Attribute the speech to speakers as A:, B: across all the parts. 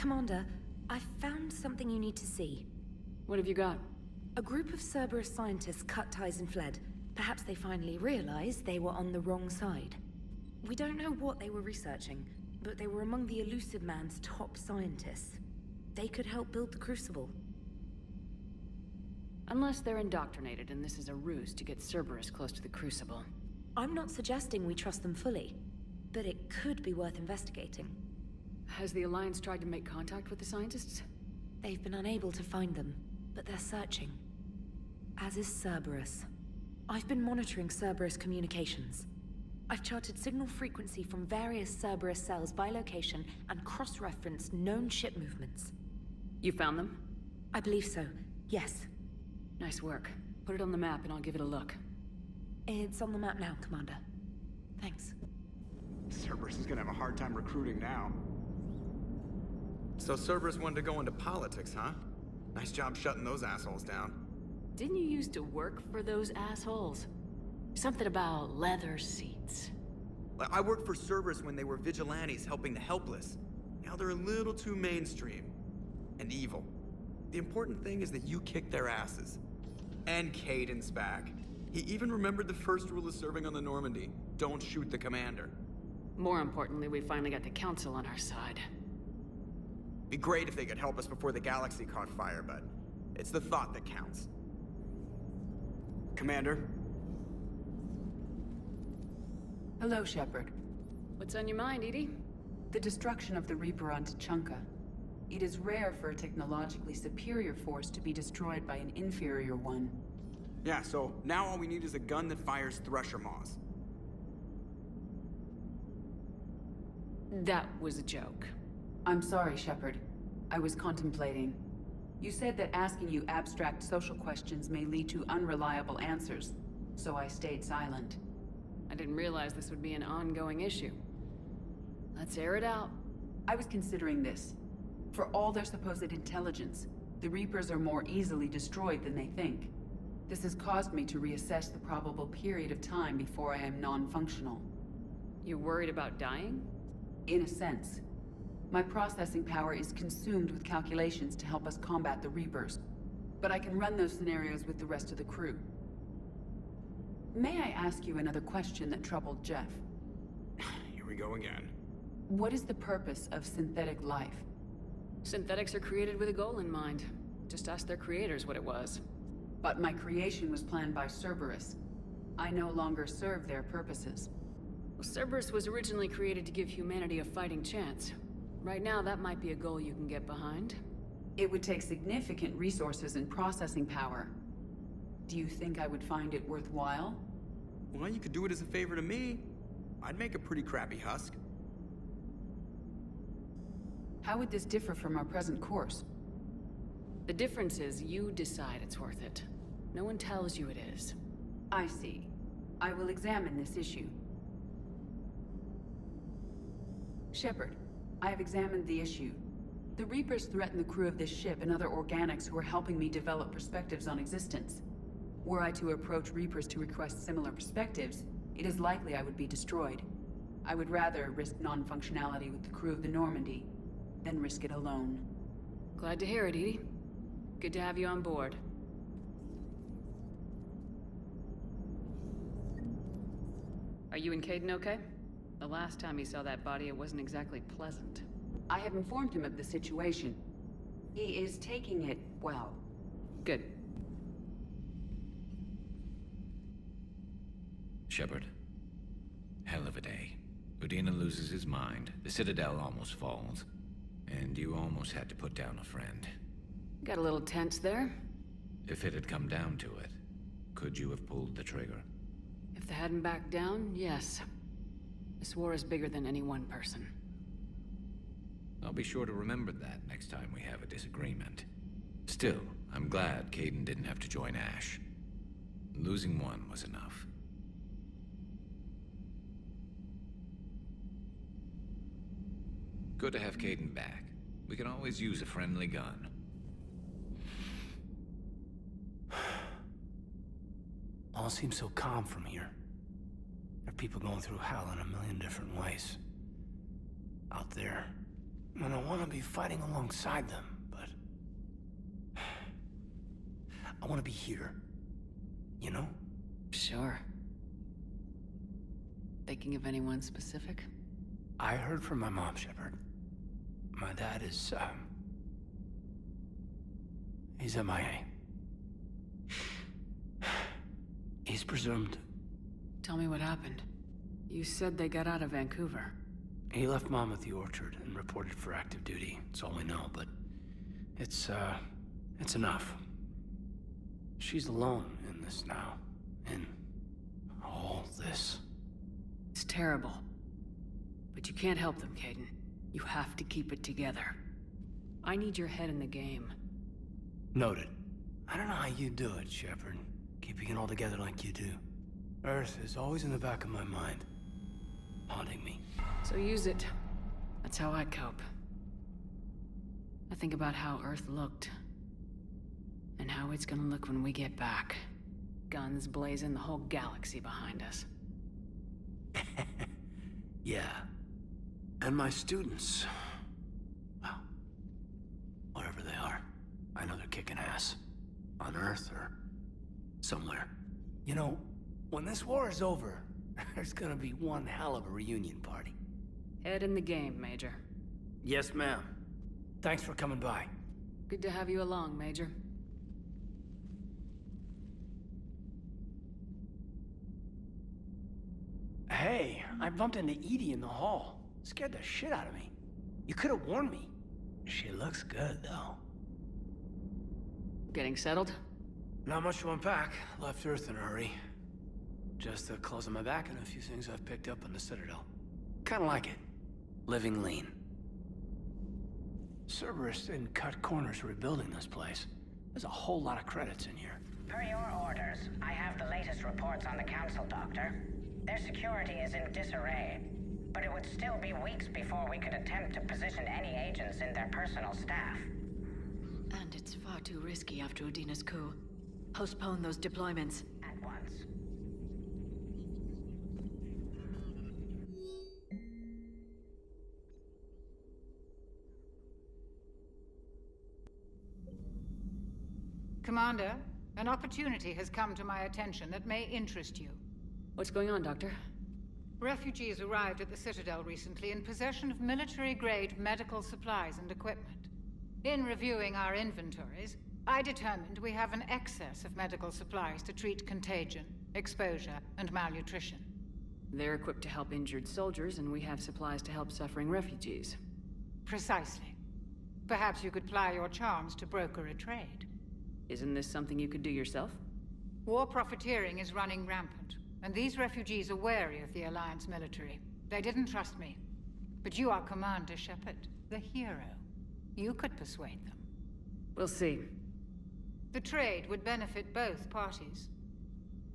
A: Commander, I found something you need to see.
B: What have you got?
A: A group of Cerberus scientists cut ties and fled. Perhaps they finally realized they were on the wrong side. We don't know what they were researching, but they were among the Elusive Man's top scientists. They could help build the Crucible.
B: Unless they're indoctrinated and this is a ruse to get Cerberus close to the Crucible.
A: I'm not suggesting we trust them fully, but it could be worth investigating.
B: Has the Alliance tried to make contact with the scientists?
A: They've been unable to find them, but they're searching. As is Cerberus. I've been monitoring Cerberus communications. I've charted signal frequency from various Cerberus cells by location and cross-referenced known ship movements.
B: You found them?
A: I believe so, yes.
B: Nice work. Put it on the map and I'll give it a look.
A: It's on the map now, Commander. Thanks.
C: Cerberus is gonna have a hard time recruiting now. So Cerberus wanted to go into politics, huh? Nice job shutting those assholes down.
B: Didn't you used to work for those assholes? Something about leather seats.
C: I worked for Cerberus when they were vigilantes helping the helpless. Now they're a little too mainstream. And evil. The important thing is that you kicked their asses. And Caden's back. He even remembered the first rule of serving on the Normandy. Don't shoot the commander.
B: More importantly, we finally got the Council on our side.
C: Be great if they could help us before the galaxy caught fire, but it's the thought that counts. Commander?
D: Hello, Shepard.
B: What's on your mind, Edie?
D: The destruction of the Reaper on Tuchanka. It is rare for a technologically superior force to be destroyed by an inferior one.
C: Yeah, so now all we need is a gun that fires Thresher Maws.
B: That was a joke.
D: I'm sorry, Shepard. I was contemplating. You said that asking you abstract social questions may lead to unreliable answers, so I stayed silent.
B: I didn't realize this would be an ongoing issue. Let's air it out.
D: I was considering this. For all their supposed intelligence, the Reapers are more easily destroyed than they think. This has caused me to reassess the probable period of time before I am non-functional.
B: You're worried about dying?
D: In a sense. My processing power is consumed with calculations to help us combat the Reapers. But I can run those scenarios with the rest of the crew. May I ask you another question that troubled Jeff?
C: Here we go again.
D: What is the purpose of synthetic life?
B: Synthetics are created with a goal in mind. Just ask their creators what it was.
D: But my creation was planned by Cerberus. I no longer serve their purposes.
B: Well, Cerberus was originally created to give humanity a fighting chance. Right now, that might be a goal you can get behind.
D: It would take significant resources and processing power. Do you think I would find it worthwhile?
C: Well, you could do it as a favor to me. I'd make a pretty crappy husk.
D: How would this differ from our present course?
B: The difference is you decide it's worth it. No one tells you it is.
D: I see. I will examine this issue. Shepard, I have examined the issue. The Reapers threaten the crew of this ship and other organics who are helping me develop perspectives on existence. Were I to approach Reapers to request similar perspectives, it is likely I would be destroyed. I would rather risk non-functionality with the crew of the Normandy than risk it alone.
B: Glad to hear it, Edie. Good to have you on board. Are you and Caden okay? The last time he saw that body, it wasn't exactly pleasant.
D: I have informed him of the situation. He is taking it well.
B: Good.
E: Shepard. Hell of a day. Udina loses his mind, the Citadel almost falls, and you almost had to put down a friend.
B: Got a little tense there.
E: If it had come down to it, could you have pulled the trigger?
B: If they hadn't backed down, yes. This war is bigger than any one person.
E: I'll be sure to remember that next time we have a disagreement. Still, I'm glad Caden didn't have to join Ash. Losing one was enough. Good to have Caden back. We can always use a friendly gun.
F: All seems so calm from here. There are people going through hell in a million different ways. Out there, when I want to be fighting alongside them, but... I want to be here. You know?
B: Sure. Thinking of anyone specific?
F: I heard from my mom, Shepard. My dad is, he's MIA. He's presumed.
B: Tell me what happened. You said they got out of Vancouver.
F: He left Mom at the orchard and reported for active duty. It's all we know, but it's enough. She's alone in this now. In all this.
B: It's terrible. But you can't help them, Caden. You have to keep it together. I need your head in the game.
F: Noted. I don't know how you do it, Shepard. Keeping it all together like you do. Earth is always in the back of my mind. Haunting me.
B: So use it. That's how I cope. I think about how Earth looked. And how it's gonna look when we get back. Guns blazing, the whole galaxy behind us.
F: Yeah. And my students. Well, wherever they are. I know they're kicking ass. On Earth or somewhere. You know, when this war is over, there's gonna be one hell of a reunion party.
B: Head in the game, Major.
F: Yes, ma'am. Thanks for coming by.
B: Good to have you along, Major.
F: Hey, I bumped into Edie in the hall. Scared the shit out of me. You could have warned me. She looks good, though.
B: Getting settled?
F: Not much to unpack. Left Earth in a hurry. Just the clothes on my back and a few things I've picked up on the Citadel. Kinda like it. Living lean. Cerberus didn't cut corners rebuilding this place. There's a whole lot of credits in here.
G: Per your orders, I have the latest reports on the Council, Doctor. Their security is in disarray, but it would still be weeks before we could attempt to position any agents in their personal staff.
A: And it's far too risky after Udina's coup. Postpone those deployments.
G: At once.
H: Commander, an opportunity has come to my attention that may interest you.
B: What's going on, Doctor?
H: Refugees arrived at the Citadel recently in possession of military-grade medical supplies and equipment. In reviewing our inventories, I determined we have an excess of medical supplies to treat contagion, exposure, and malnutrition.
B: They're equipped to help injured soldiers, and we have supplies to help suffering refugees.
H: Precisely. Perhaps you could ply your charms to broker a trade.
B: Isn't this something you could do yourself?
H: War profiteering is running rampant, and these refugees are wary of the Alliance military. They didn't trust me. But you are Commander Shepard, the hero. You could persuade them.
B: We'll see.
H: The trade would benefit both parties.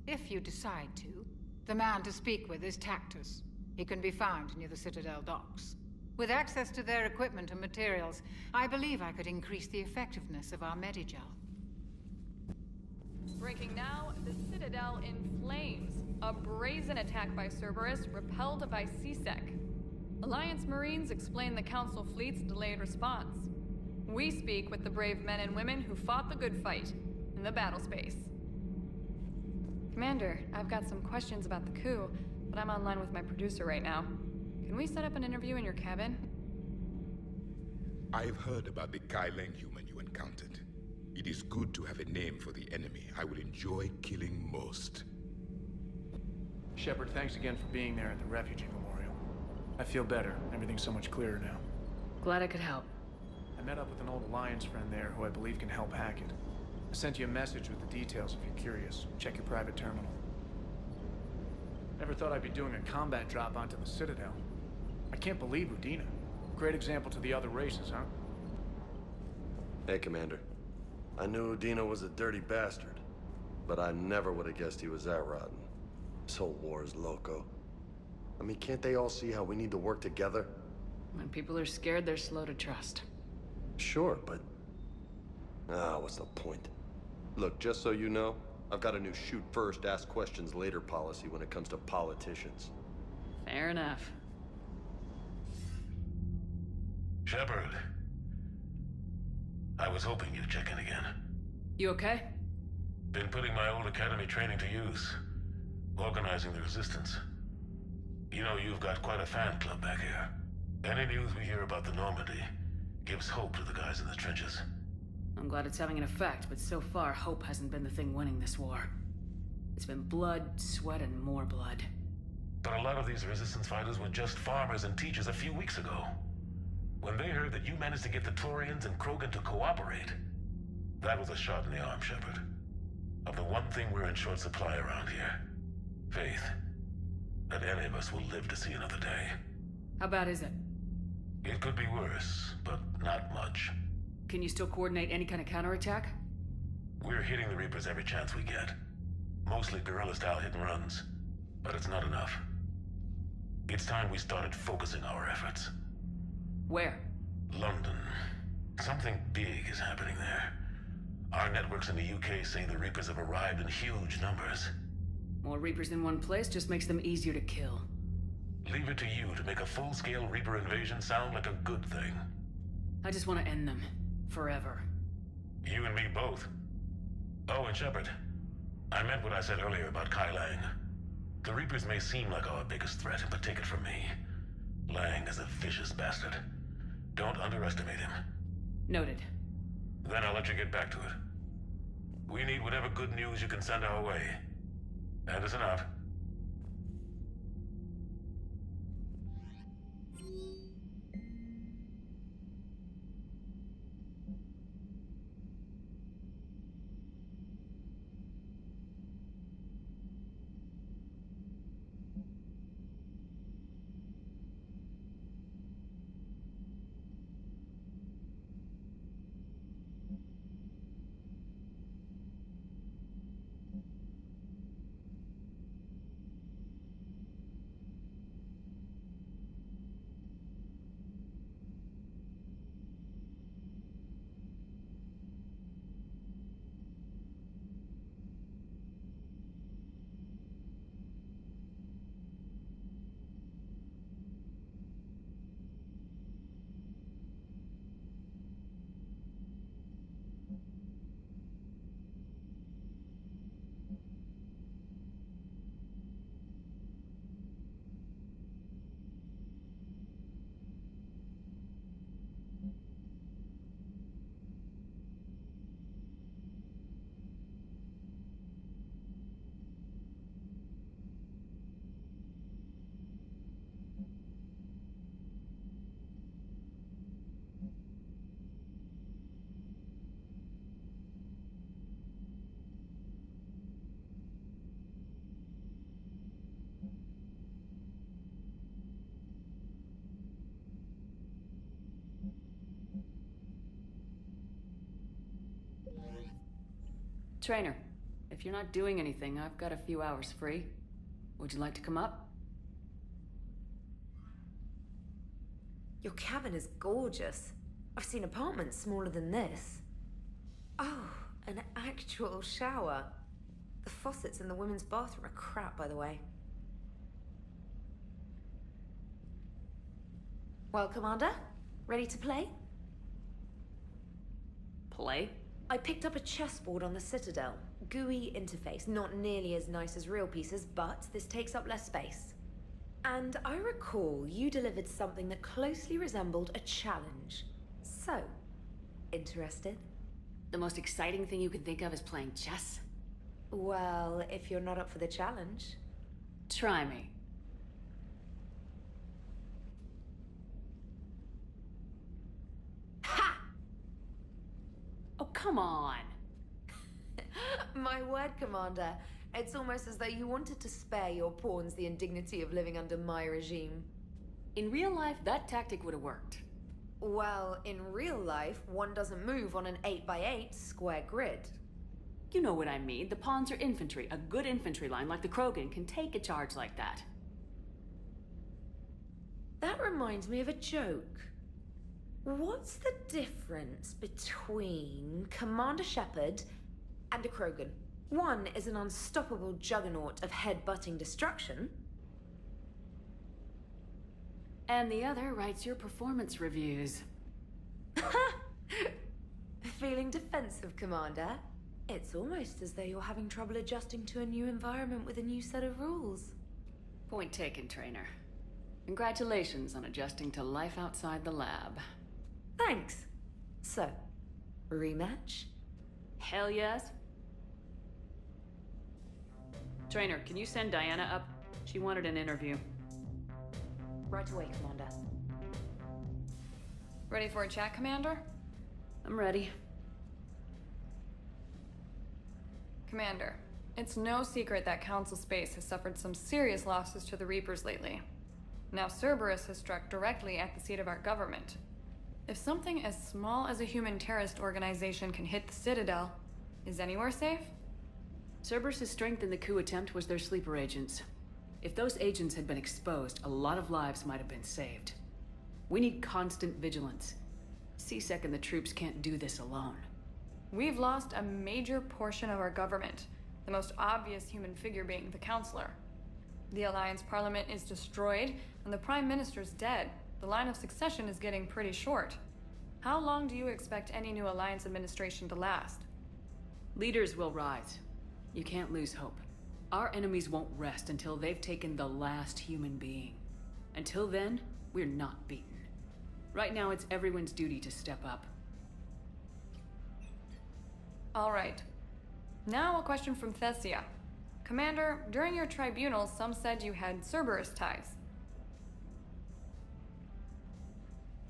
H: If you decide to, the man to speak with is Tactus. He can be found near the Citadel docks. With access to their equipment and materials, I believe I could increase the effectiveness of our Medigel.
I: Breaking now, the Citadel in flames. A brazen attack by Cerberus repelled by CSEC. Alliance Marines explain the Council fleet's delayed response. We speak with the brave men and women who fought the good fight in the battle space. Commander, I've got some questions about the coup, but I'm online with my producer right now. Can we set up an interview in your cabin?
J: I've heard about the Kyleng human you encountered. It is good to have a name for the enemy I would enjoy killing most.
K: Shepard, thanks again for being there at the refugee memorial. I feel better. Everything's so much clearer now.
B: Glad I could help.
K: I met up with an old Alliance friend there who I believe can help hack it. I sent you a message with the details if you're curious. Check your private terminal. Never thought I'd be doing a combat drop onto the Citadel. I can't believe Udina. Great example to the other races, huh?
L: Hey, Commander. I knew Udina was a dirty bastard, but I never would have guessed he was that rotten. This whole war is loco. I mean, can't they all see how we need to work together?
B: When people are scared, they're slow to trust.
L: Sure, but... what's the point? Look, just so you know, I've got a new shoot first, ask questions later policy when it comes to politicians.
B: Fair enough.
M: Shepard. I was hoping you'd check in again.
B: You okay?
M: Been putting my old academy training to use. Organizing the resistance. You know, you've got quite a fan club back here. Any news we hear about the Normandy gives hope to the guys in the trenches.
B: I'm glad it's having an effect, but so far, hope hasn't been the thing winning this war. It's been blood, sweat, and more blood.
M: But a lot of these resistance fighters were just farmers and teachers a few weeks ago. When they heard that you managed to get the Turians and Krogan to cooperate, that was a shot in the arm, Shepard. Of the one thing we're in short supply around here. Faith. That any of us will live to see another day.
B: How bad is it?
M: It could be worse, but not much.
B: Can you still coordinate any kind of counterattack?
M: We're hitting the Reapers every chance we get. Mostly guerrilla-style hit-and-runs. But it's not enough. It's time we started focusing our efforts.
B: Where?
M: London. Something big is happening there. Our networks in the UK say the Reapers have arrived in huge numbers.
B: More Reapers in one place just makes them easier to kill.
M: Leave it to you to make a full-scale Reaper invasion sound like a good thing.
B: I just want to end them. Forever.
M: You and me both. Oh, and Shepard. I meant what I said earlier about Kai Lang. The Reapers may seem like our biggest threat, but take it from me. Lang is a vicious bastard. Don't underestimate him.
B: Noted.
M: Then I'll let you get back to it. We need whatever good news you can send our way. Anderson out.
B: Trainer, if you're not doing anything, I've got a few hours free. Would you like to come up?
A: Your cabin is gorgeous. I've seen apartments smaller than this. Oh, an actual shower. The faucets in the women's bathroom are crap, by the way. Well, Commander, ready to play?
B: Play?
A: I picked up a chessboard on the Citadel. GUI interface, not nearly as nice as real pieces, but this takes up less space. And I recall you delivered something that closely resembled a challenge. So, interested?
B: The most exciting thing you can think of is playing chess?
A: Well, if you're not up for the challenge.
B: Try me.
A: Ha!
B: Oh, come on.
A: My word, Commander. It's almost as though you wanted to spare your pawns the indignity of living under my regime.
B: In real life, that tactic would have worked.
A: Well, in real life, one doesn't move on an 8x8 square grid.
B: You know what I mean. The pawns are infantry. A good infantry line like the Krogan can take a charge like that.
A: That reminds me of a joke. What's the difference between Commander Shepard and a Krogan? One is an unstoppable juggernaut of head-butting destruction.
B: And the other writes your performance reviews.
A: Feeling defensive, Commander? It's almost as though you're having trouble adjusting to a new environment with a new set of rules.
B: Point taken, Trainer. Congratulations on adjusting to life outside the lab.
A: Thanks. So, rematch?
B: Hell yes. Trainer, can you send Diana up? She wanted an interview.
A: Right away, Commander.
I: Ready for a chat, Commander?
B: I'm ready.
I: Commander, it's no secret that Council Space has suffered some serious losses to the Reapers lately. Now Cerberus has struck directly at the seat of our government. If something as small as a human terrorist organization can hit the Citadel, is anywhere safe?
B: Cerberus' strength in the coup attempt was their sleeper agents. If those agents had been exposed, a lot of lives might have been saved. We need constant vigilance. C-Sec and the troops can't do this alone.
I: We've lost a major portion of our government, the most obvious human figure being the Counselor. The Alliance Parliament is destroyed, and the Prime Minister's dead. The line of succession is getting pretty short. How long do you expect any new Alliance administration to last?
B: Leaders will rise. You can't lose hope. Our enemies won't rest until they've taken the last human being. Until then, we're not beaten. Right now, it's everyone's duty to step up.
I: All right. Now a question from Thessia. Commander, during your tribunal, some said you had Cerberus ties.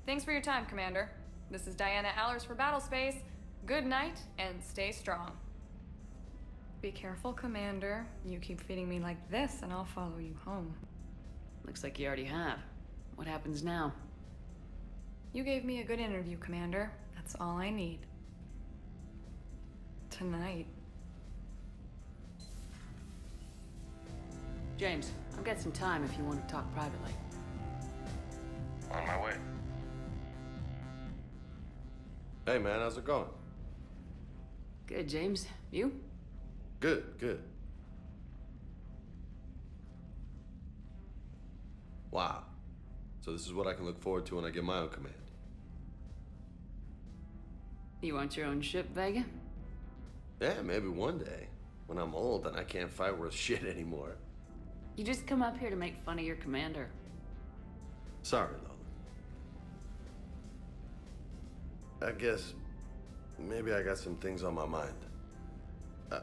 I: Thanks for your time, Commander. This is Diana Allers for Battlespace. Good night, and stay strong. Be careful, Commander. You keep feeding me like this, and I'll follow you home.
B: Looks like you already have. What happens now?
I: You gave me a good interview, Commander. That's all I need. Tonight.
B: James, I've got some time if you want to talk privately.
M: On my way.
L: Hey man, how's it going?
B: Good, James. You?
L: Good, good. Wow. So this is what I can look forward to when I get my own command.
B: You want your own ship, Vega?
L: Yeah, maybe one day. When I'm old and I can't fight worth shit anymore.
B: You just come up here to make fun of your commander.
L: Sorry, Lola. I guess maybe I got some things on my mind.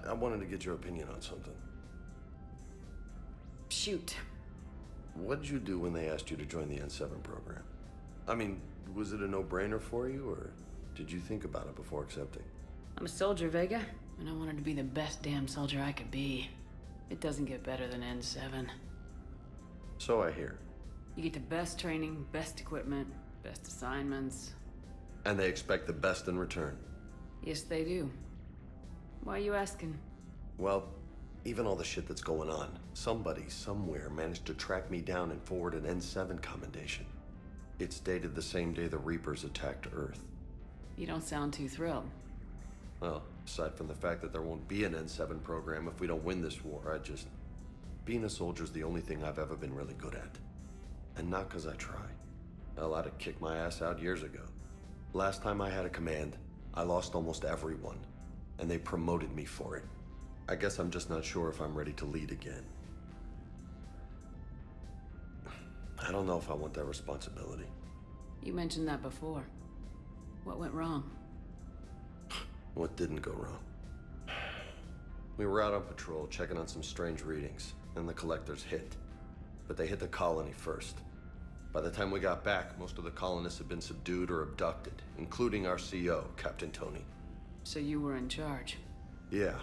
L: I wanted to get your opinion on something.
B: Shoot.
L: What'd you do when they asked you to join the N7 program? I mean, was it a no-brainer for you, or did you think about it before accepting?
B: I'm a soldier, Vega, and I wanted to be the best damn soldier I could be. It doesn't get better than N7.
L: So I hear.
B: You get the best training, best equipment, best assignments.
L: And they expect the best in return.
B: Yes, they do. Why are you asking?
L: Well, even all the shit that's going on, somebody somewhere managed to track me down and forward an N7 commendation. It's dated the same day the Reapers attacked Earth.
B: You don't sound too thrilled.
L: Well, aside from the fact that there won't be an N7 program if we don't win this war, being a soldier's the only thing I've ever been really good at. And not because I try. Hell, I'd have kicked my ass out years ago. Last time I had a command, I lost almost everyone, and they promoted me for it. I guess I'm just not sure if I'm ready to lead again. I don't know if I want that responsibility.
B: You mentioned that before. What went wrong?
L: What didn't go wrong? We were out on patrol, checking on some strange readings, and the collectors hit. But they hit the colony first. By the time we got back, most of the colonists had been subdued or abducted, including our CO, Captain Tony.
B: So you were in charge?
L: Yeah.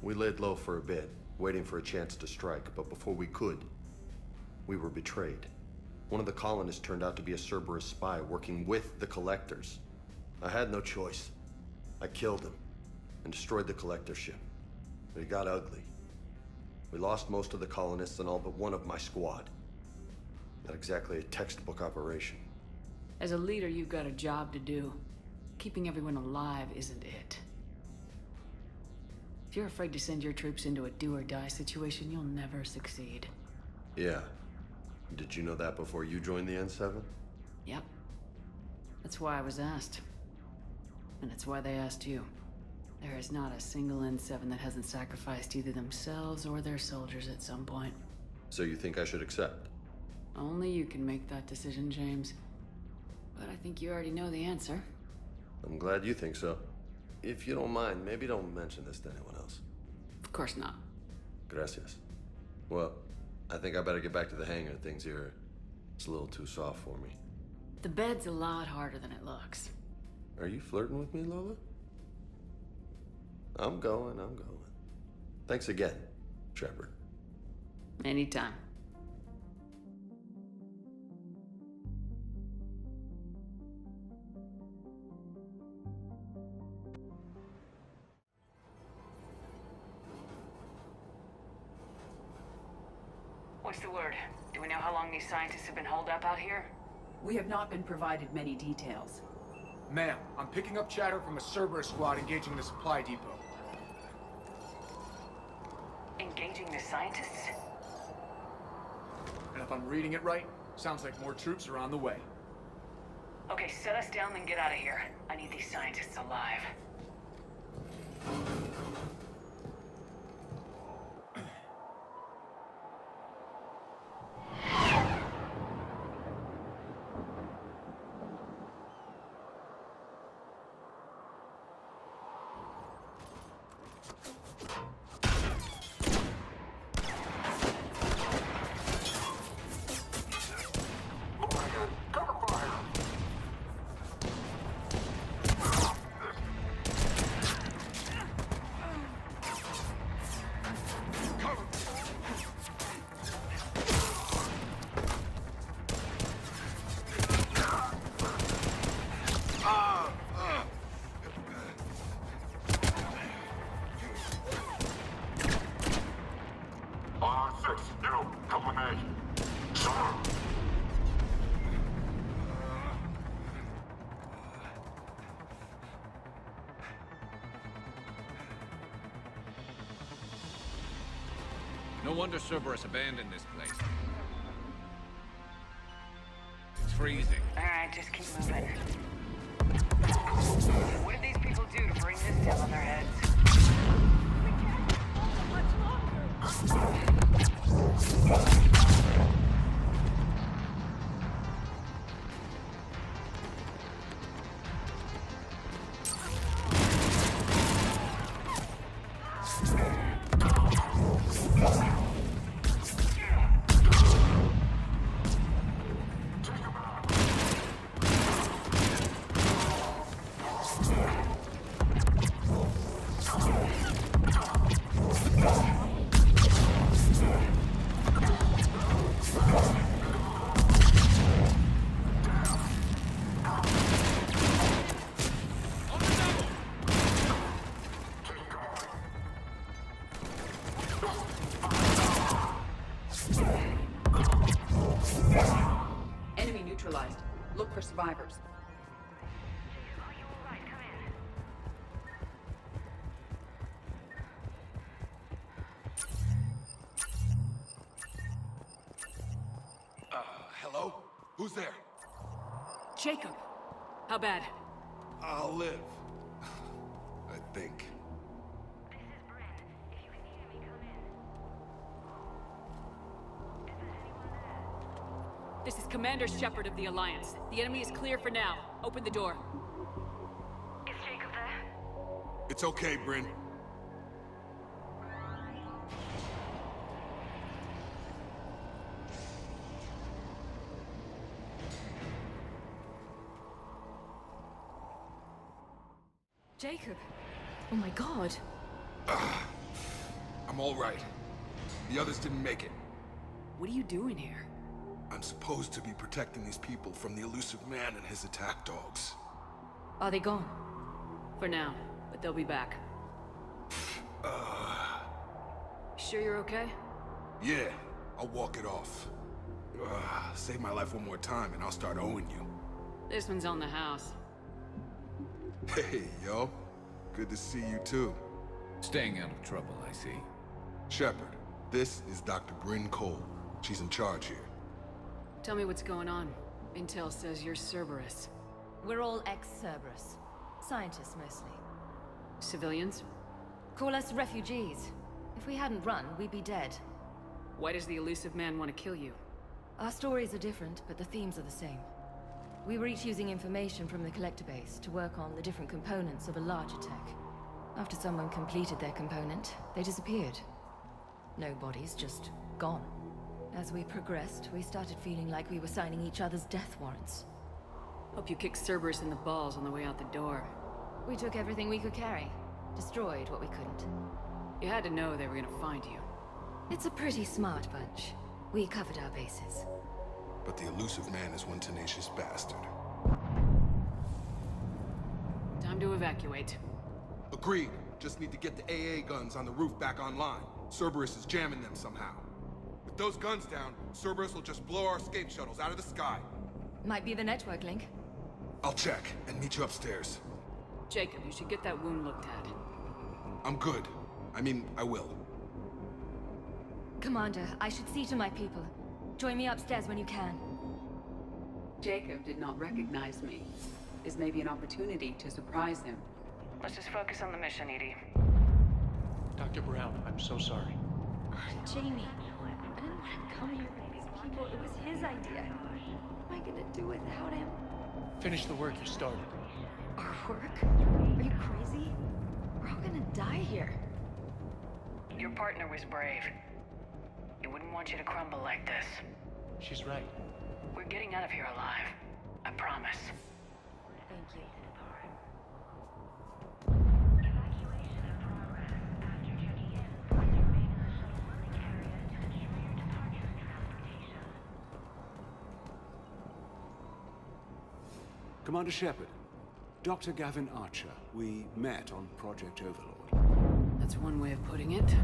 L: We laid low for a bit, waiting for a chance to strike, but before we could, we were betrayed. One of the colonists turned out to be a Cerberus spy working with the collectors. I had no choice. I killed him and destroyed the collector ship. But it got ugly. We lost most of the colonists and all but one of my squad. Not exactly a textbook operation.
B: As a leader, you've got a job to do. Keeping everyone alive isn't it. If you're afraid to send your troops into a do-or-die situation, you'll never succeed.
L: Yeah. Did you know that before you joined the N7?
B: Yep. That's why I was asked. And it's why they asked you. There is not a single N7 that hasn't sacrificed either themselves or their soldiers at some point.
L: So you think I should accept?
B: Only you can make that decision, James. But I think you already know the answer.
L: I'm glad you think so. If you don't mind, maybe don't mention this to anyone else.
B: Of course not.
L: Gracias. Well, I think I better get back to the hangar. Things here, it's a little too soft for me.
B: The bed's a lot harder than it looks.
L: Are you flirting with me, Lola? I'm going. Thanks again, Shepard.
B: Anytime. What's the word? Do we know how long these scientists have been holed up out here?
D: We have not been provided many details.
K: Ma'am, I'm picking up chatter from a Cerberus squad engaging the supply depot.
B: Engaging the scientists?
K: And if I'm reading it right, sounds like more troops are on the way.
B: Okay, set us down and get out of here. I need these scientists alive.
E: No wonder Cerberus abandoned this place. It's freezing.
B: Alright, just keep moving. What did these people do to bring this down on their heads?
I: We can't hold them much longer.
D: Enemy neutralized. Look for survivors.
J: Hello? Who's there?
B: Jacob! How bad?
J: I'll live. I think.
B: This is Commander Shepard of the Alliance. The enemy is clear for now. Open the door.
H: Is Jacob there?
J: It's okay, Bryn.
A: Jacob! Oh my god.
J: I'm all right. The others didn't make it.
B: What are you doing here?
J: I'm supposed to be protecting these people from the elusive man and his attack dogs.
A: Are they gone?
B: For now, but they'll be back. Sure you're okay?
J: Yeah, I'll walk it off. Save my life one more time and I'll start owing you.
B: This one's on the house.
J: Hey, yo. Good to see you too.
E: Staying out of trouble, I see.
J: Shepard, this is Dr. Bryn Cole. She's in charge here.
B: Tell me what's going on. Intel says you're Cerberus.
N: We're all ex-Cerberus. Scientists, mostly.
B: Civilians?
N: Call us refugees. If we hadn't run, we'd be dead.
B: Why does the elusive man want to kill you?
N: Our stories are different, but the themes are the same. We were each using information from the collector base to work on the different components of a larger tech. After someone completed their component, they disappeared. No bodies, just gone. As we progressed, we started feeling like we were signing each other's death warrants.
B: Hope you kicked Cerberus in the balls on the way out the door.
N: We took everything we could carry. Destroyed what we couldn't.
B: You had to know they were gonna find you.
N: It's a pretty smart bunch. We covered our bases.
J: But the elusive man is one tenacious bastard.
B: Time to evacuate.
J: Agreed. Just need to get the AA guns on the roof back online. Cerberus is jamming them somehow. With those guns down, Cerberus will just blow our escape shuttles out of the sky.
N: Might be the network link.
J: I'll check and meet you upstairs.
B: Jacob, you should get that wound looked at.
J: I'm good. I mean, I will.
N: Commander, I should see to my people. Join me upstairs when you can.
D: Jacob did not recognize me. This may be an opportunity to surprise him.
B: Let's just focus on the mission, Edie.
K: Dr. Brown, I'm so sorry.
A: Jamie, I didn't want to come here with these people. It was his idea. What am I gonna do without him?
K: Finish the work you started.
A: Our work? Are you crazy? We're all gonna die here.
B: Your partner was brave. He wouldn't want you to crumble like this.
K: She's right.
B: We're getting out of here alive. I promise.
A: Thank you.
O: Commander Shepard, Dr. Gavin Archer, we met on Project Overlord.
B: That's one way of putting it.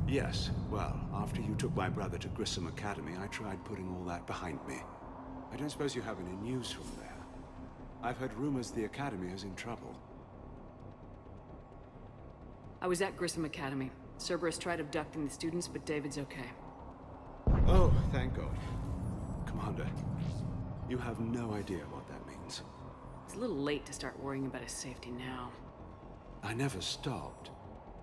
O: Yes, well, after you took my brother to Grissom Academy, I tried putting all that behind me. I don't suppose you have any news from there. I've heard rumors the Academy is in trouble.
B: I was at Grissom Academy. Cerberus tried abducting the students, but David's okay.
O: Oh, thank God. Commander, you have no idea what that means.
B: It's a little late to start worrying about his safety now.
O: I never stopped.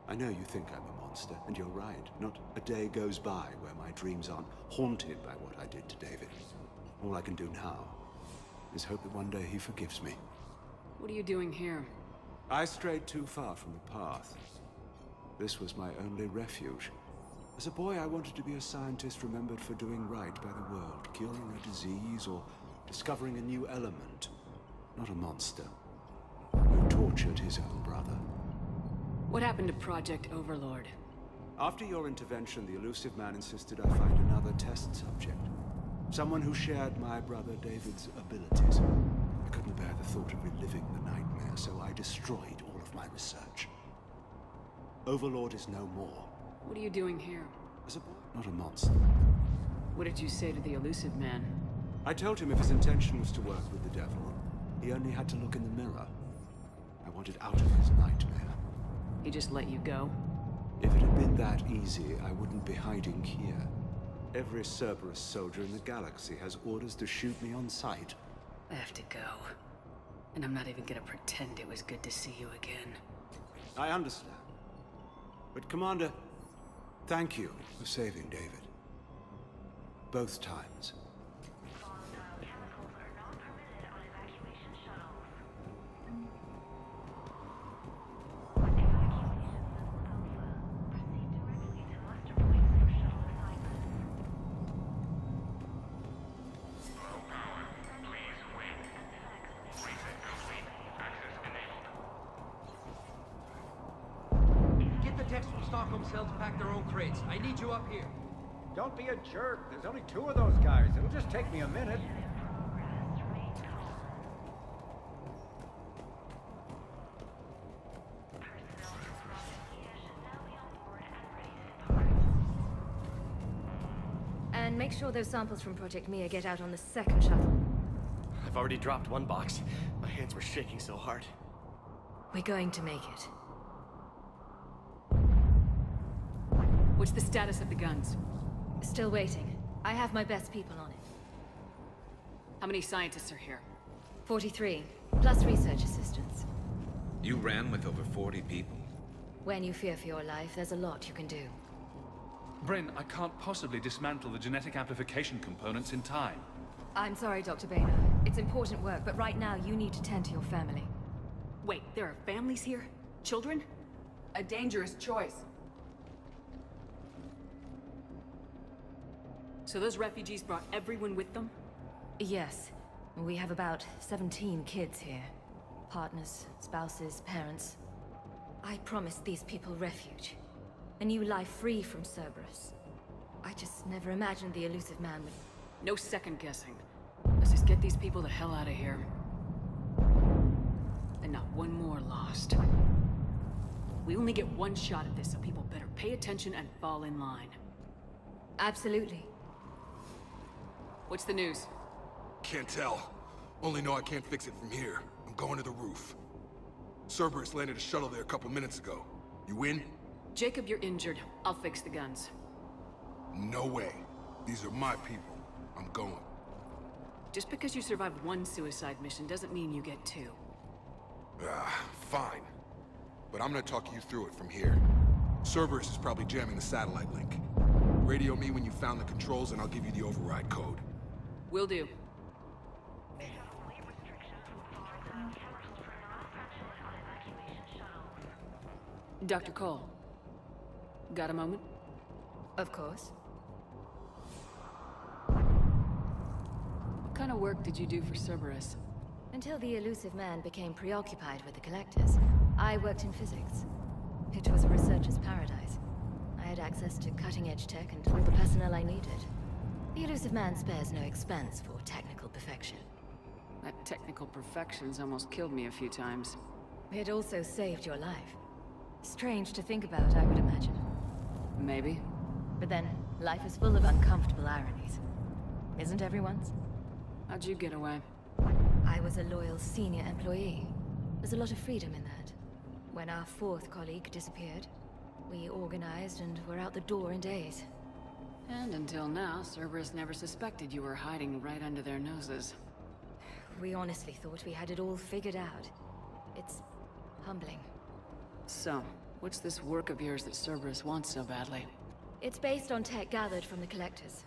O: I know you think I'm a monster, and you're right. Not a day goes by where my dreams aren't haunted by what I did to David. All I can do now is hope that one day he forgives me.
B: What are you doing here?
O: I strayed too far from the path. This was my only refuge. As a boy, I wanted to be a scientist remembered for doing right by the world, curing a disease or discovering a new element. Not a monster who tortured his own brother.
B: What happened to Project Overlord?
O: After your intervention, the elusive man insisted I find another test subject. Someone who shared my brother David's abilities. I couldn't bear the thought of reliving the nightmare, so I destroyed all of my research. Overlord is no more.
B: What are you doing here?
O: As a boy, not a monster.
B: What did you say to the elusive man?
O: I told him if his intention was to work with the devil, he only had to look in the mirror. I wanted out of his nightmare.
B: He just let you go?
O: If it had been that easy, I wouldn't be hiding here. Every Cerberus soldier in the galaxy has orders to shoot me on sight.
B: I have to go. And I'm not even gonna pretend it was good to see you again.
O: I understand. But Commander, thank you for saving David. Both times.
P: Cells pack their own crates. I need you up here.
Q: Don't be a jerk. There's only 2 of those guys. It'll just take me a minute.
N: And make sure those samples from Project Mia get out on the second shuttle.
P: I've already dropped one box. My hands were shaking so hard.
N: We're going to make it.
B: What's the status of the guns?
N: Still waiting. I have my best people on it.
B: How many scientists are here?
N: 43, plus research assistants.
E: You ran with over 40 people?
N: When you fear for your life, there's a lot you can do.
R: Bryn, I can't possibly dismantle the genetic amplification components in time.
N: I'm sorry, Dr. Boehner. It's important work, but right now you need to tend to your family.
D: Wait, there are families here? Children? A dangerous choice. So those refugees brought everyone with them?
N: Yes. We have about 17 kids here. Partners, spouses, parents. I promised these people refuge. A new life free from Cerberus. I just never imagined the elusive man would...
B: No second guessing. Let's just get these people the hell out of here. And not one more lost. We only get one shot at this, so people better pay attention and fall in line.
N: Absolutely.
B: What's the news?
J: Can't tell. Only know I can't fix it from here. I'm going to the roof. Cerberus landed a shuttle there a couple minutes ago. You in?
B: Jacob, you're injured. I'll fix the guns.
J: No way. These are my people. I'm going.
B: Just because you survived one suicide mission doesn't mean you get two.
J: Fine. But I'm gonna talk you through it from here. Cerberus is probably jamming the satellite link. Radio me when you found the controls and I'll give you the override code.
B: Will do. Dr. Cole, got a moment?
N: Of course.
B: What kind of work did you do for Cerberus?
N: Until the elusive man became preoccupied with the Collectors, I worked in physics. It was a researcher's paradise. I had access to cutting-edge tech and all the personnel I needed. The elusive man spares no expense for technical perfection.
B: That technical perfection's almost killed me a few times.
N: It also saved your life. Strange to think about, I would imagine.
B: Maybe.
N: But then, life is full of uncomfortable ironies. Isn't everyone's?
B: How'd you get away?
N: I was a loyal senior employee. There's a lot of freedom in that. When our fourth colleague disappeared, we organized and were out the door in days.
B: And until now, Cerberus never suspected you were hiding right under their noses.
N: We honestly thought we had it all figured out. It's humbling.
B: So, what's this work of yours that Cerberus wants so badly?
N: It's based on tech gathered from the Collectors.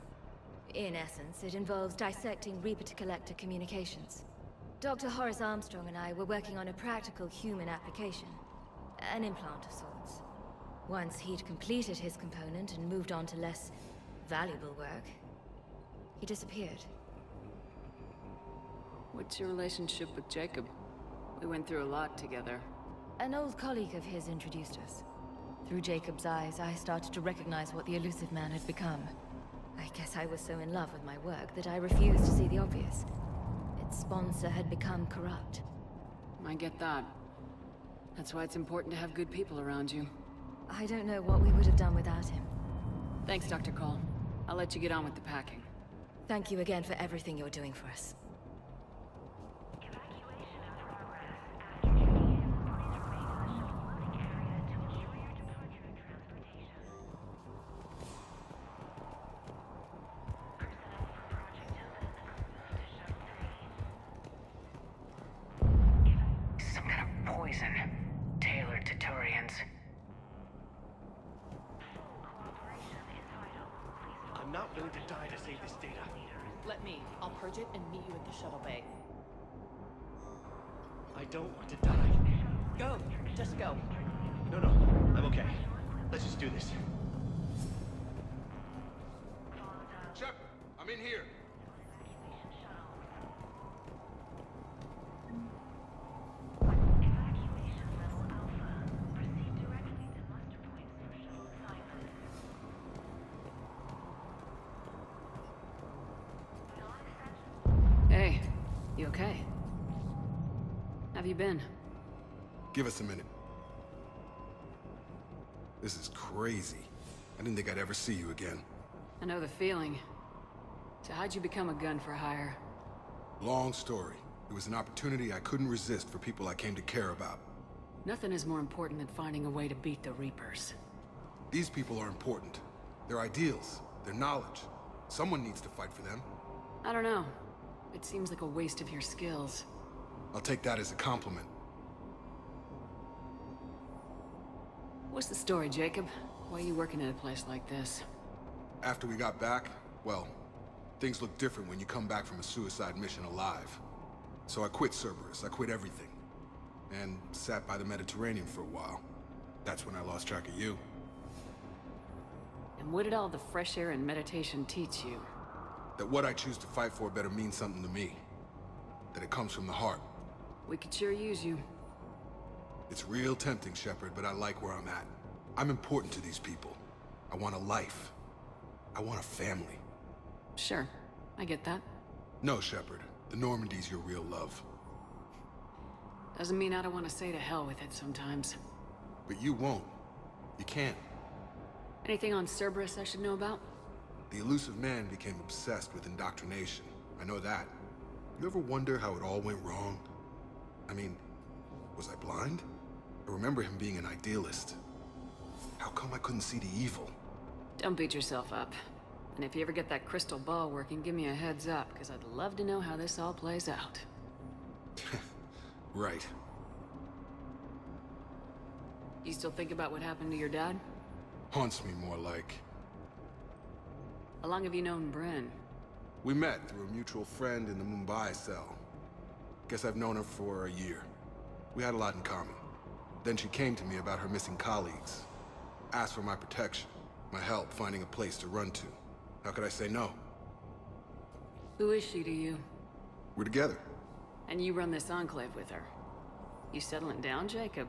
N: In essence, it involves dissecting Reaper-to-Collector communications. Dr. Horace Armstrong and I were working on a practical human application. An implant of sorts. Once he'd completed his component and moved on to less valuable work, he disappeared.
B: What's your relationship with Jacob? We went through a lot together.
N: An old colleague of his introduced us. Through Jacob's eyes, I started to recognize what the elusive man had become. I guess I was so in love with my work that I refused to see the obvious. Its sponsor had become corrupt.
B: I get that. That's why it's important to have good people around you.
N: I don't know what we would have done without him.
B: Thanks, Dr. Cole. I'll let you get on with the packing.
N: Thank you again for everything you're doing for us.
G: Some kind of poison, tailored to Turians.
P: I'm not willing to die to save this data.
S: Let me. I'll purge it and meet you at the shuttle bay.
P: I don't want to die.
S: Go. Just go.
P: No, I'm okay. Let's just do this.
J: Shepard, I'm in here.
B: Hey, you okay? Have you been?
J: Give us a minute. This is crazy. I didn't think I'd ever see you again.
B: I know the feeling. So how'd you become a gun for hire?
J: Long story. It was an opportunity I couldn't resist for people I came to care about.
B: Nothing is more important than finding a way to beat the Reapers.
J: These people are important. Their ideals, their knowledge. Someone needs to fight for them.
B: I don't know. It seems like a waste of your skills.
J: I'll take that as a compliment.
B: What's the story, Jacob? Why are you working at a place like this?
J: After we got back, well, things look different when you come back from a suicide mission alive. So I quit Cerberus, I quit everything. And sat by the Mediterranean for a while. That's when I lost track of you.
B: And what did all the fresh air and meditation teach you?
J: That what I choose to fight for better mean something to me. That it comes from the heart.
B: We could sure use you.
J: It's real tempting, Shepard, but I like where I'm at. I'm important to these people. I want a life. I want a family.
B: Sure, I get that.
J: No, Shepard. The Normandy's your real love.
B: Doesn't mean I don't want to say to hell with it sometimes.
J: But you won't. You can't.
B: Anything on Cerberus I should know about?
J: The elusive man became obsessed with indoctrination. I know that. You ever wonder how it all went wrong? I mean, was I blind? I remember him being an idealist. How come I couldn't see the evil?
B: Don't beat yourself up. And if you ever get that crystal ball working, give me a heads up, because I'd love to know how this all plays out.
J: Right.
B: You still think about what happened to your dad?
J: Haunts me more like.
B: How long have you known Bryn?
J: We met through a mutual friend in the Mumbai cell. Guess I've known her for a year. We had a lot in common. Then she came to me about her missing colleagues. Asked for my protection, my help finding a place to run to. How could I say no?
B: Who is she to you?
J: We're together.
B: And you run this enclave with her. You settling down, Jacob?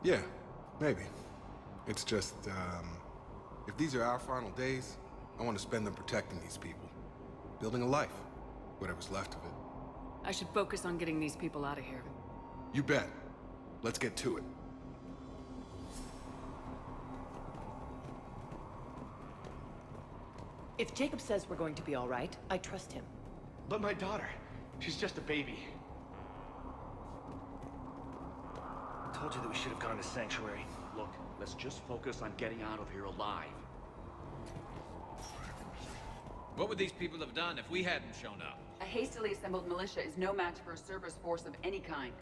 J: Yeah, maybe. It's just, if these are our final days, I want to spend them protecting these people. Building a life. Whatever's left of it.
B: I should focus on getting these people out of here.
J: You bet. Let's get to it.
S: If Jacob says we're going to be all right, I trust him.
P: But my daughter, she's just a baby.
Q: Told you that we should have gone to Sanctuary.
T: Look, let's just focus on getting out of here alive.
E: What would these people have done if we hadn't shown up?
D: A hastily assembled militia is no match for a Cerberus force of any kind.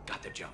E: Got the jump.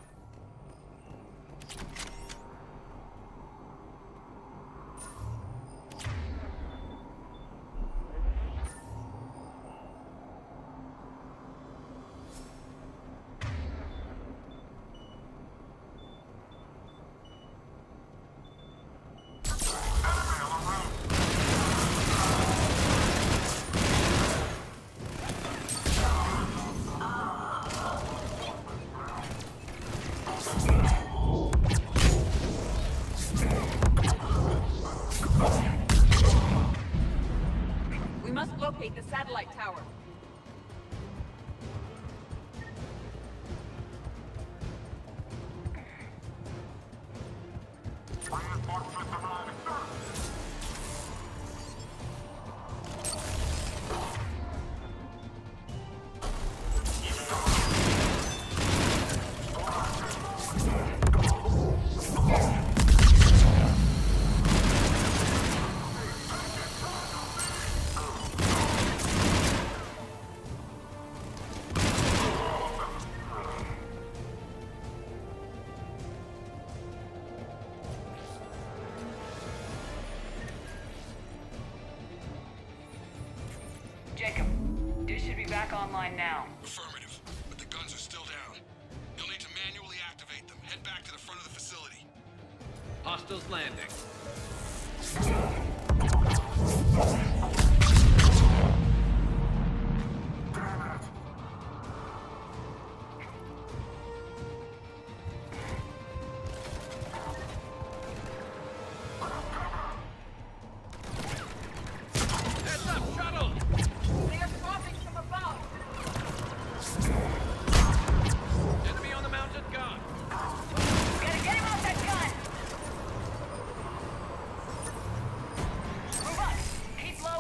D: We must locate the satellite tower.
B: Jacob, dish should be back online now.
J: Affirmative, but the guns are still down. You'll need to manually activate them. Head back to the front of the facility.
E: Hostiles landing. Heads up, shuttle!
D: They are swapping from above.
E: Enemy on the mounted gun.
D: Gotta get him off that gun! Move up! Keep low!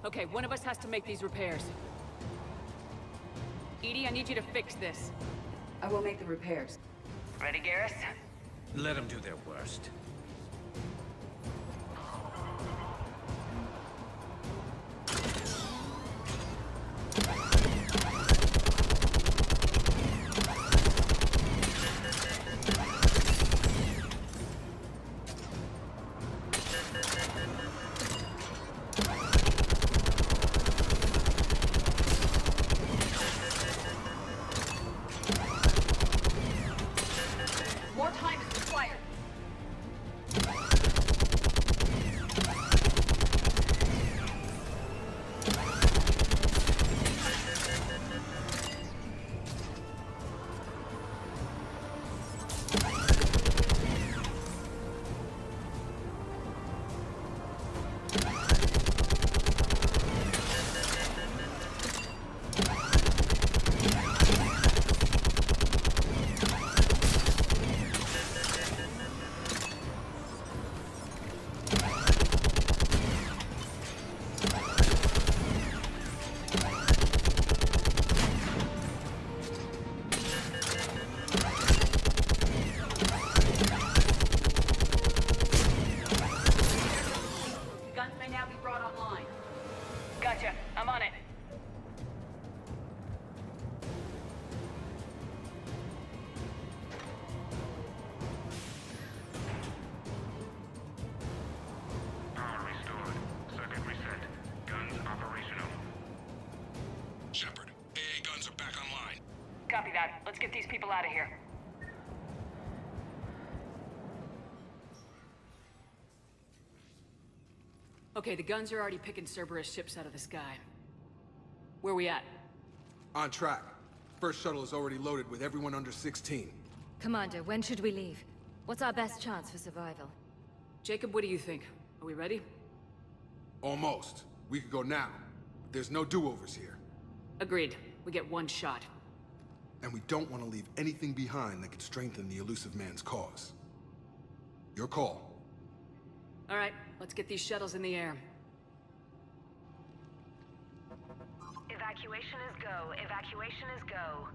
B: Okay, one of us has to make these repairs. Edie, I need you to fix this.
D: I will make the repairs.
G: Ready, Garrus?
E: Let them do their worst.
D: More time is required. Guns may now be brought online.
B: Gotcha. I'm on it.
M: Power restored. Circuit reset. Guns operational.
J: Shepard, AA guns are back online.
B: Copy that. Let's get these people out of here. Okay, the guns are already picking Cerberus ships out of the sky. Where we at?
J: On track. First shuttle is already loaded with everyone under 16.
N: Commander, when should we leave? What's our best chance for survival?
B: Jacob, what do you think? Are we ready?
J: Almost. We could go now. But there's no do-overs here.
B: Agreed. We get one shot.
J: And we don't want to leave anything behind that could strengthen the elusive man's cause. Your call.
B: All right, let's get these shuttles in the air.
G: Evacuation is go. Evacuation is go.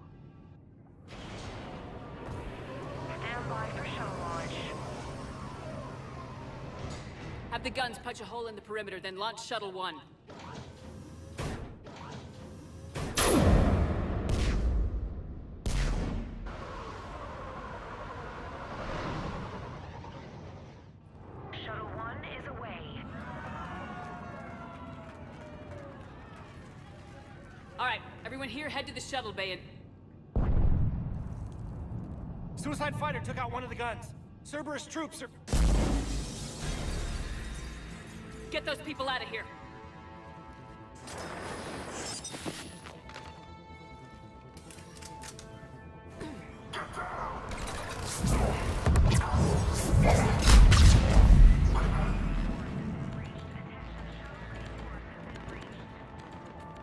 G: Stand by for shuttle launch.
B: Have the guns punch a hole in the perimeter, then launch Shuttle 1.
G: Shuttle 1 is away.
B: All right, everyone here, head to the shuttle bay and...
K: Suicide fighter took out one of the guns. Cerberus troops are...
B: Get those people out of here.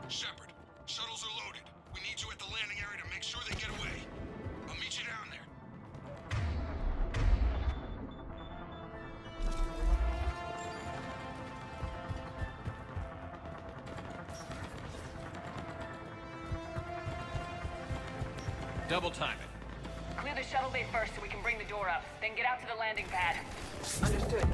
J: Shepard, shuttles are loaded. We need you at the landing area to make sure they get away. I'll meet you down there.
E: Double time it.
B: Clear the shuttle bay first so we can bring the door up. Then get out to the landing pad.
D: Understood.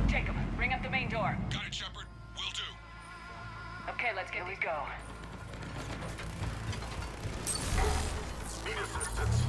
B: Jacob, bring up the main door.
J: Got it, Shepard. Will do.
B: Okay, let's get these go.
M: Need assistance.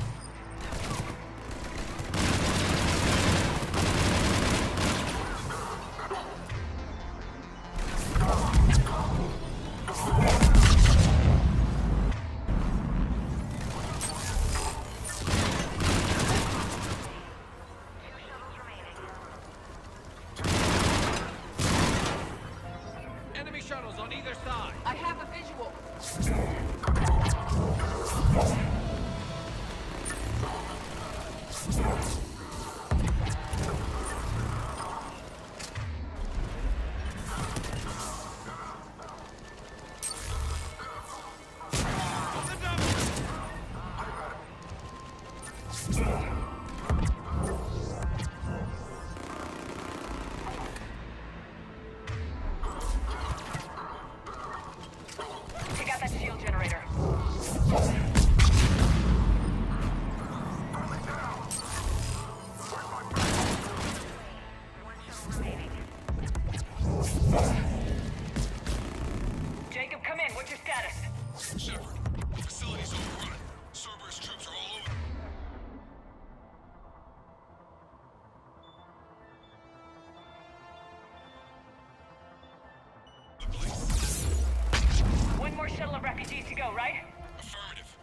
D: right?
J: Affirmative.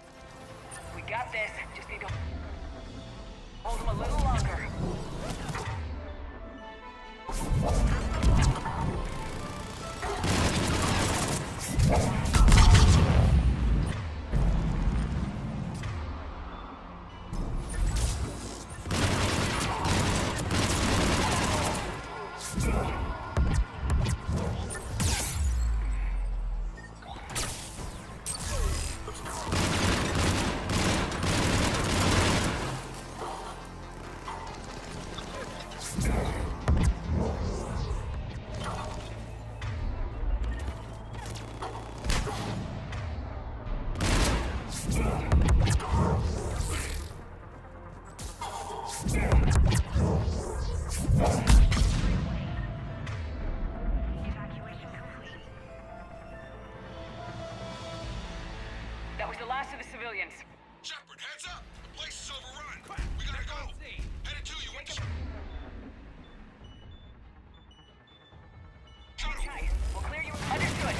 D: We got this. Just need to hold them a little longer. That was the last of the civilians.
J: Shepard, heads up! The place is overrun! We gotta go! Headed to you!
D: Tight. We'll clear you. Understood.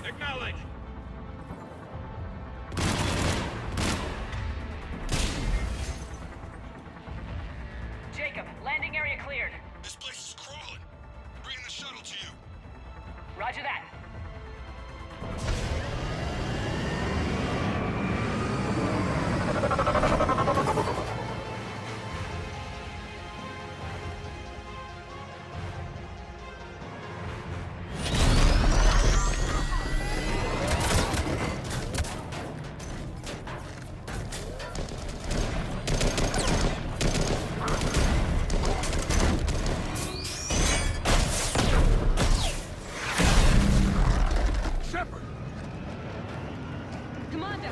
M: Acknowledge!
D: Jacob, landing area cleared.
J: This place is crawling. Bringing the shuttle to you.
D: Roger that.
J: Shepard!
N: Commander!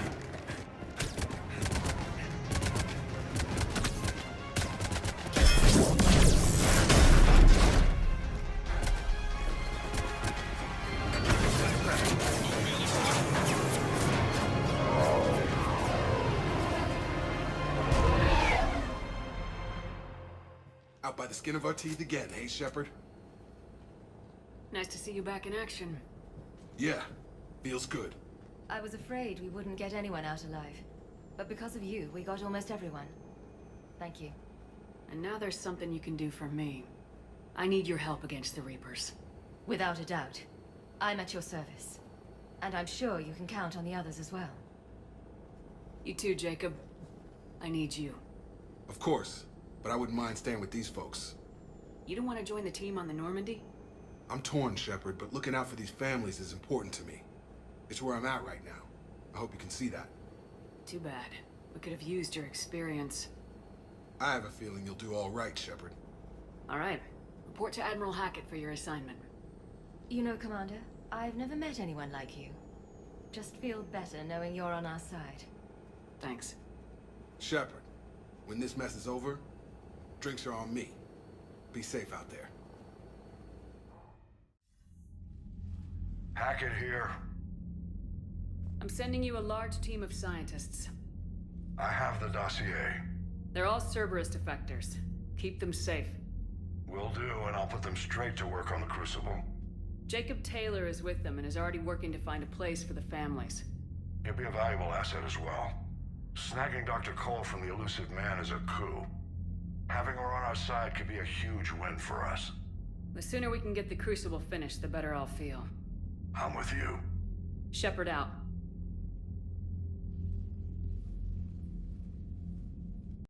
J: Out by the skin of our teeth again, hey, Shepard?
B: Nice to see you back in action.
J: Yeah, feels good.
N: I was afraid we wouldn't get anyone out alive. But because of you, we got almost everyone. Thank you.
B: And now there's something you can do for me. I need your help against the Reapers.
N: Without a doubt. I'm at your service. And I'm sure you can count on the others as well.
B: You too, Jacob. I need you.
J: Of course, but I wouldn't mind staying with these folks.
B: You don't want to join the team on the Normandy?
J: I'm torn, Shepard, but looking out for these families is important to me. It's where I'm at right now. I hope you can see that.
B: Too bad. We could have used your experience.
J: I have a feeling you'll do all right, Shepard.
B: All right. Report to Admiral Hackett for your assignment.
N: You know, Commander, I've never met anyone like you. Just feel better knowing you're on our side.
B: Thanks.
J: Shepard, when this mess is over, drinks are on me. Be safe out there.
M: Hackett here.
B: I'm sending you a large team of scientists.
M: I have the dossier.
B: They're all Cerberus defectors. Keep them safe.
M: Will do, and I'll put them straight to work on the Crucible.
B: Jacob Taylor is with them and is already working to find a place for the families.
M: He'll be a valuable asset as well. Snagging Dr. Cole from the elusive man is a coup. Having her on our side could be a huge win for us.
B: The sooner we can get the Crucible finished, the better I'll feel.
M: I'm with you.
B: Shepard out.